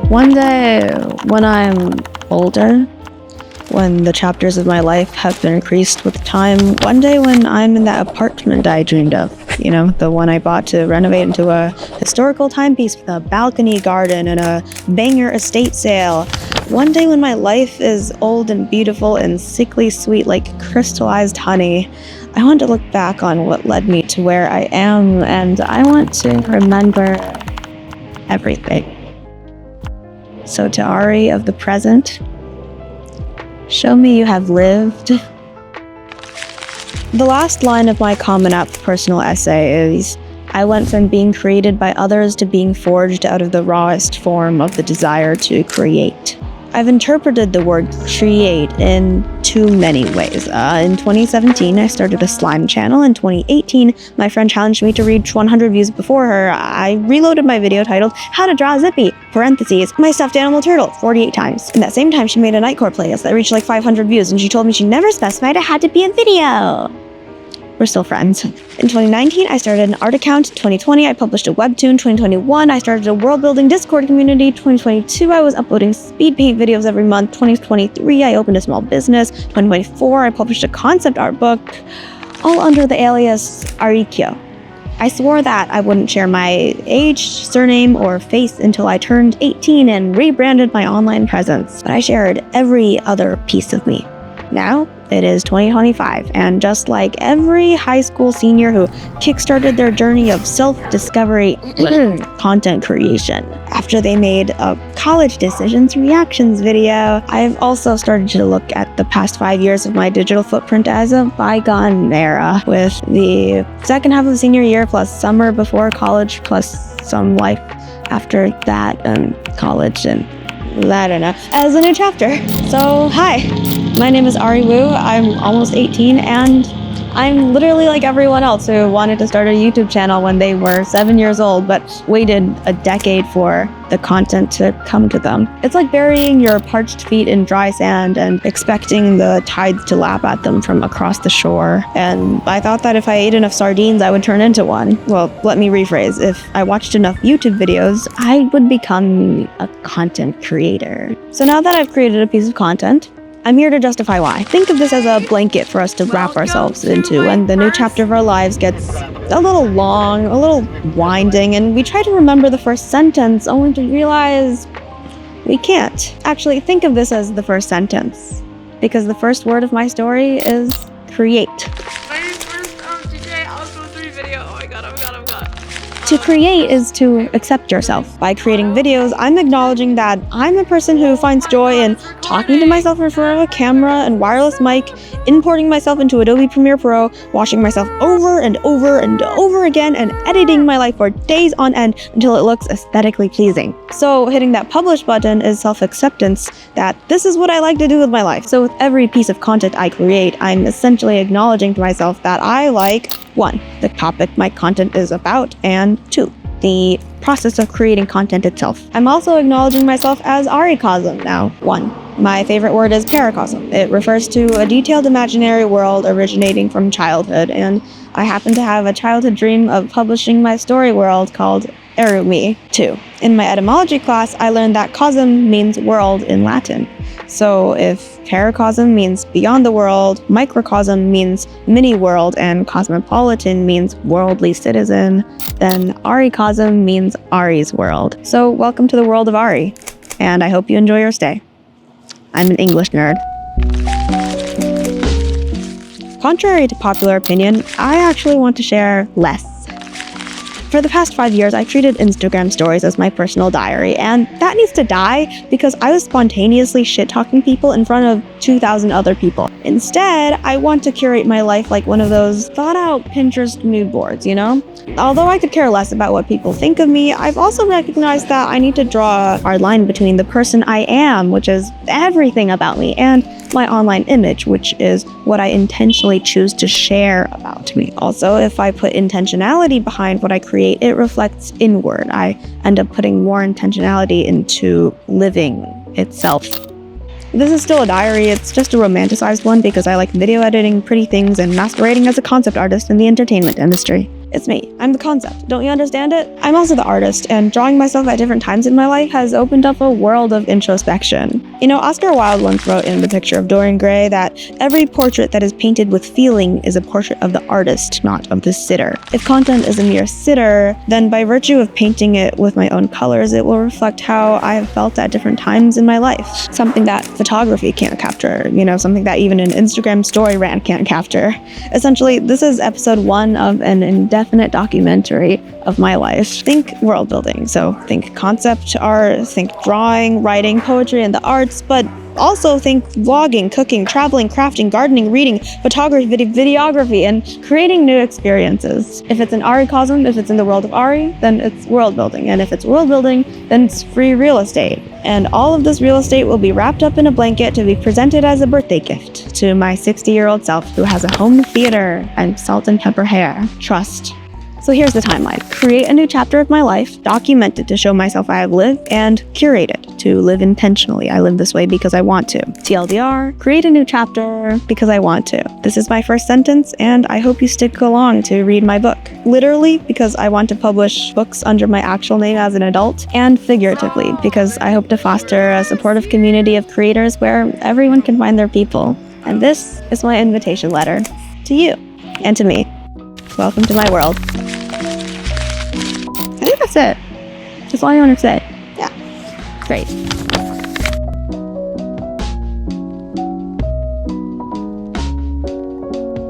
One day, when I'm older, when the chapters of my life have been increased with time, one day when I'm in that apartment I dreamed of, you know, the one I bought to renovate into a historical timepiece with a balcony garden and a banger estate sale. One day when my life is old and beautiful and sickly sweet like crystallized honey, I want to look back on what led me to where I am, and I want to remember everything. So to Ari of the present, show me you have lived. The last line of my Common App personal essay is, I went from being created by others to being forged out of the rawest form of the desire to create. I've interpreted the word create in too many ways. In 2017, I started a slime channel. In 2018, my friend challenged me to reach 100 views before her. I reloaded my video titled, How to Draw Zippy, parentheses, my stuffed animal turtle, 48 times. In that same time, she made a Nightcore playlist that reached like 500 views, and she told me she never specified it had to be a video. We're still friends. In 2019, I started an art account. 2020, I published a webtoon. 2021, I started a world-building Discord community. 2022, I was uploading speed paint videos every month. 2023, I opened a small business. 2024, I published a concept art book, all under the alias Arikyo. I swore that I wouldn't share my age, surname, or face until I turned 18 and rebranded my online presence, but I shared every other piece of me. Now, it is 2025, and just like every high school senior who kickstarted their journey of self-discovery content creation after they made a college decisions reactions video, I've also started to look at the past 5 years of my digital footprint as a bygone era, with the second half of the senior year plus summer before college plus some life after that and college and I don't know, as a new chapter. So, hi, my name is Ari Wu. I'm almost 18, and I'm literally like everyone else who wanted to start a YouTube channel when they were 7 years old, but waited a decade for the content to come to them. It's like burying your parched feet in dry sand and expecting the tides to lap at them from across the shore. And I thought that if I ate enough sardines, I would turn into one. Well, let me rephrase. If I watched enough YouTube videos, I would become a content creator. So now that I've created a piece of content, I'm here to justify why. Think of this as a blanket for us to wrap ourselves into when the new chapter of our lives gets a little long, a little winding, and we try to remember the first sentence only to realize we can't. Actually, think of this as the first sentence, because the first word of my story is create. My first DJ Osmo 3 video. Oh my god, oh my god, oh my god. To create is to accept yourself. By creating videos, I'm acknowledging that I'm a person who finds joy in talking to myself in front of a camera and wireless mic, importing myself into Adobe Premiere Pro, watching myself over and over and over again, and editing my life for days on end until it looks aesthetically pleasing. So hitting that publish button is self-acceptance that this is what I like to do with my life. So with every piece of content I create, I'm essentially acknowledging to myself that I like 1, the topic my content is about, and 2, the process of creating content itself. I'm also acknowledging myself as aricosm now. 1, my favorite word is paracosm. It refers to a detailed imaginary world originating from childhood, and I happen to have a childhood dream of publishing my story world called Erumi. 2, in my etymology class, I learned that cosm means world in Latin. So if paracosm means beyond the world, microcosm means mini-world, and cosmopolitan means worldly citizen, then aricosm means Ari's world. So welcome to the world of Ari, and I hope you enjoy your stay. I'm an English nerd. Contrary to popular opinion, I actually want to share less. For the past 5 years, I've treated Instagram stories as my personal diary, and that needs to die because I was spontaneously shit-talking people in front of 2,000 other people. Instead, I want to curate my life like one of those thought-out Pinterest mood boards, you know? Although I could care less about what people think of me, I've also recognized that I need to draw our line between the person I am, which is everything about me, and my online image, which is what I intentionally choose to share about me. Also, if I put intentionality behind what I create, it reflects inward. I end up putting more intentionality into living itself. This is still a diary, it's just a romanticized one because I like video editing, pretty things, and masquerading as a concept artist in the entertainment industry. It's me. I'm the concept. Don't you understand it? I'm also the artist, and drawing myself at different times in my life has opened up a world of introspection. You know, Oscar Wilde once wrote in The Picture of Dorian Gray that every portrait that is painted with feeling is a portrait of the artist, not of the sitter. If content is a mere sitter, then by virtue of painting it with my own colors, it will reflect how I have felt at different times in my life. Something that photography can't capture, you know, something that even an Instagram story rant can't capture. Essentially, this is episode 1 of an indefinite documentary of my life. Think world building, so think concept art, think drawing, writing, poetry, and the arts, but also think vlogging, cooking, traveling, crafting, gardening, reading, photography, videography, and creating new experiences. If it's an aricosm, if it's in the world of Ari, then it's world building. And if it's world building, then it's free real estate. And all of this real estate will be wrapped up in a blanket to be presented as a birthday gift to my 60-year-old self who has a home theater and salt and pepper hair. Trust. So here's the timeline. Create a new chapter of my life, document it to show myself I have lived, and curate it to live intentionally. I live this way because I want to. TLDR, create a new chapter because I want to. This is my first sentence, and I hope you stick along to read my book. Literally, because I want to publish books under my actual name as an adult, and figuratively, because I hope to foster a supportive community of creators where everyone can find their people. And this is my invitation letter to you and to me. Welcome to my world. I think that's it. That's all I want to say. Yeah. Great.